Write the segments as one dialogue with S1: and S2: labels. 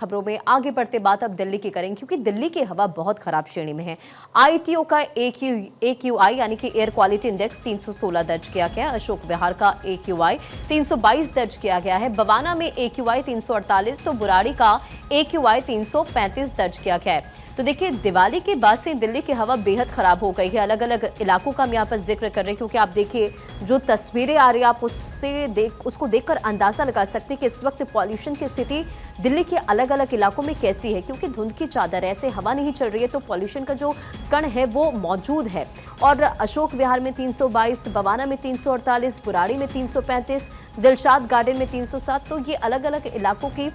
S1: खबरों में आगे बढ़ते बात अब दिल्ली की करेंगे, क्योंकि दिल्ली की हवा बहुत खराब श्रेणी में है। आईटीओ का AQI यानी कि एयर क्वालिटी इंडेक्स 316 दर्ज किया गया है। अशोक विहार का AQI 322 दर्ज किया गया है। बवाना में AQI 348 तो बुराड़ी का AQI 335 दर्ज किया गया है। तो देखिए, दिवाली के बाद से दिल्ली की हवा बेहद खराब हो गई है। अलग अलग इलाकों का हम यहाँ पर जिक्र कर रहे हैं, क्योंकि आप देखिए जो तस्वीरें आ रही है, आप उसको देखकर अंदाजा लगा सकते हैं कि इस वक्त पॉल्यूशन की स्थिति दिल्ली के अलग अलग इलाकों में कैसी है। क्योंकि धुंध की चादर ऐसे हवा नहीं चल रही है, तो पॉल्यूशन का जो कण है वो मौजूद है। और अशोक विहार में 322, बवाना में 348, बुराड़ी में 335, दिलशाद गार्डन में 307। तो ये अलग अलग इलाकों की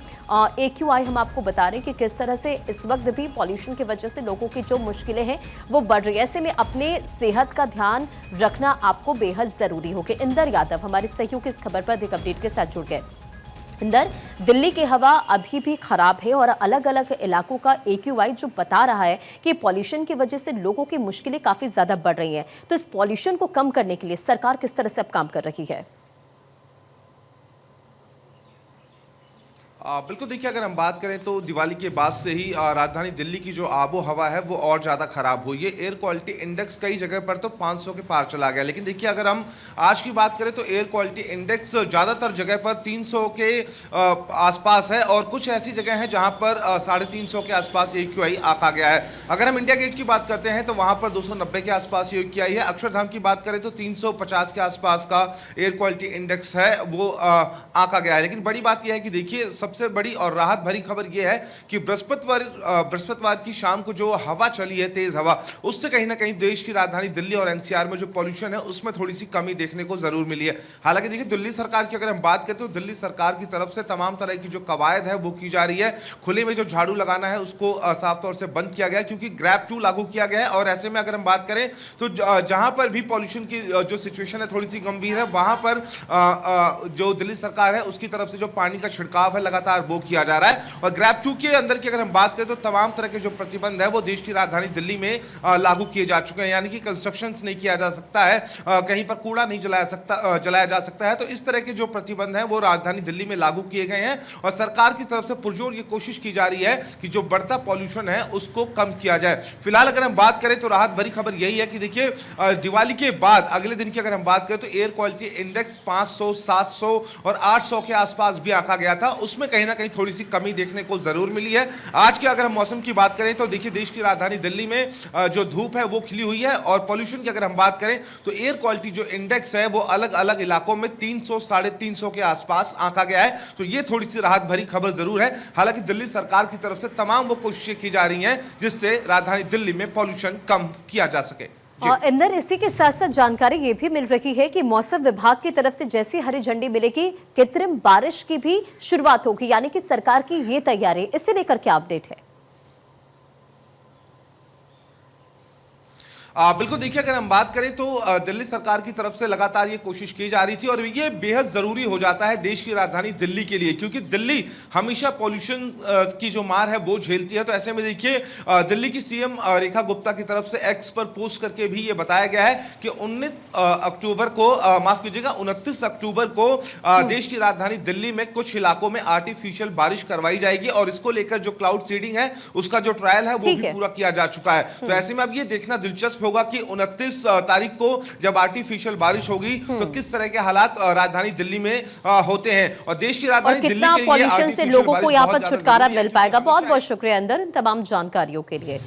S1: AQI हम आपको बता रहे हैं कि किस तरह से इस वक्त भी पॉल्यूशन की वजह से लोगों की जो मुश्किलें हैं वो बढ़ रही है। ऐसे में अपने सेहत का ध्यान रखना आपको बेहद जरूरी होगा। इंदर यादव हमारे सहयोगी इस खबर पर अधिक अपडेट के साथ जुड़ गए। इंदर, दिल्ली की हवा अभी भी खराब है और अलग अलग इलाकों का AQI जो बता रहा है कि पॉल्यूशन की वजह से लोगों की मुश्किलें काफी ज्यादा बढ़ रही हैं। तो इस पॉल्यूशन को कम करने के लिए सरकार किस तरह से अब काम कर रही है?
S2: बिल्कुल, देखिए अगर हम बात करें तो दिवाली के बाद से ही राजधानी दिल्ली की जो आबो हवा है वो और ज़्यादा खराब हुई है। एयर क्वालिटी इंडेक्स कई जगह पर तो 500 के पार चला गया। लेकिन देखिए, अगर हम आज की बात करें तो एयर क्वालिटी इंडेक्स ज़्यादातर जगह पर 300 के आसपास है और कुछ ऐसी जगह हैं जहां पर 350 के आसपास AQI आका गया है। अगर हम इंडिया गेट की बात करते हैं तो वहां पर 290 के आसपास AQI है। अक्षरधाम की बात करें तो 350 के आसपास का एयर क्वालिटी इंडेक्स है, वो आका गया है। लेकिन बड़ी बात यह है कि देखिए, सबसे बड़ी और राहत भरी खबर यह है कि बृहस्पतिवार की शाम को जो हवा चली है, तेज हवा, उससे कहीं ना कहीं देश की राजधानी दिल्ली और NCR में जो पॉल्यूशन है उसमें थोड़ी सी कमी देखने को जरूर मिली है। हालांकि देखिए, दिल्ली सरकार की अगर हम बात करें तो दिल्ली सरकार की तरफ से तमाम तरह की जो कवायद है वो की जा रही है। खुले में जो झाड़ू लगाना है उसको साफ तौर से बंद किया गया, क्योंकि ग्रैब 2 लागू किया गया है। और ऐसे में अगर हम बात करें तो जहां पर भी पॉल्यूशन की जो सिचुएशन है थोड़ी सी गंभीर है, वहां पर जो दिल्ली सरकार है उसकी तरफ से जो पानी का छिड़काव है लगातार वो किया जा रहा है। और ग्रैब 2 के अंदर की अगर हम बात करें तो तमाम तरह के जो प्रतिबंध है वो देश की राजधानी दिल्ली में लागू किए जा चुके हैं। यानी कि कंस्ट्रक्शन नहीं किया जा सकता है, कहीं पर कूड़ा नहीं जलाया जा सकता है। तो इस तरह के जो प्रतिबंध हैं वो राजधानी दिल्ली में लागू किए गए हैं और सरकार की तरफ से पुरजोर ये कोशिश की जा रही है कि जो बढ़ता पॉल्यूशन है उसको कम किया जाए। फिलहाल अगर हम बात करें तो राहत भरी खबर यही है कि देखिए, दिवाली के बाद अगले दिन की अगर हम बात करें तो एयर क्वालिटी इंडेक्स 500, 700 और 800 के आसपास भी आका गया था। उसमें कहीं ना कहीं थोड़ी सी कमी देखने को जरूर मिली है। आज के अगर हम मौसम की बात करें तो देखिए, देश की राजधानी दिल्ली में जो धूप है वो खिली हुई है। और पॉल्यूशन की अगर हम बात करें तो एयर क्वालिटी जो इंडेक्स है वो अलग अलग इलाकों में 300, 350 के आसपास आंका गया है। तो ये थोड़ी सी राहत भरी खबर जरूर है। हालांकि दिल्ली सरकार की तरफ से तमाम वो कोशिशें की जा रही हैं जिससे राजधानी दिल्ली में पॉल्यूशन कम किया जा सके।
S1: इंदर, इसी के साथ साथ जानकारी ये भी मिल रही है कि मौसम विभाग की तरफ से जैसी हरी झंडी मिलेगी, कृत्रिम बारिश की भी शुरुआत होगी। यानी कि सरकार की ये तैयारी, इसे लेकर क्या अपडेट है?
S2: बिल्कुल, देखिए अगर हम बात करें तो दिल्ली सरकार की तरफ से लगातार ये कोशिश की जा रही थी और ये बेहद जरूरी हो जाता है देश की राजधानी दिल्ली के लिए, क्योंकि दिल्ली हमेशा पॉल्यूशन की जो मार है वो झेलती है। तो ऐसे में देखिए, दिल्ली की CM रेखा गुप्ता की तरफ से X पर पोस्ट करके भी ये बताया गया है कि 29 अक्टूबर को देश की राजधानी दिल्ली में कुछ इलाकों में आर्टिफिशियल बारिश करवाई जाएगी और इसको लेकर जो क्लाउड सीडिंग है उसका जो ट्रायल है वो भी पूरा किया जा चुका है। तो ऐसे में अब ये देखना दिलचस्प होगा कि 29 तारीख को जब आर्टिफिशियल बारिश होगी तो किस तरह के हालात राजधानी दिल्ली में होते हैं और देश की राजधानी दिल्ली के लिए
S1: पॉल्यूशन से लोगों को यहाँ पर छुटकारा मिल पाएगा। बहुत बहुत शुक्रिया अंदर इन तमाम जानकारियों के लिए।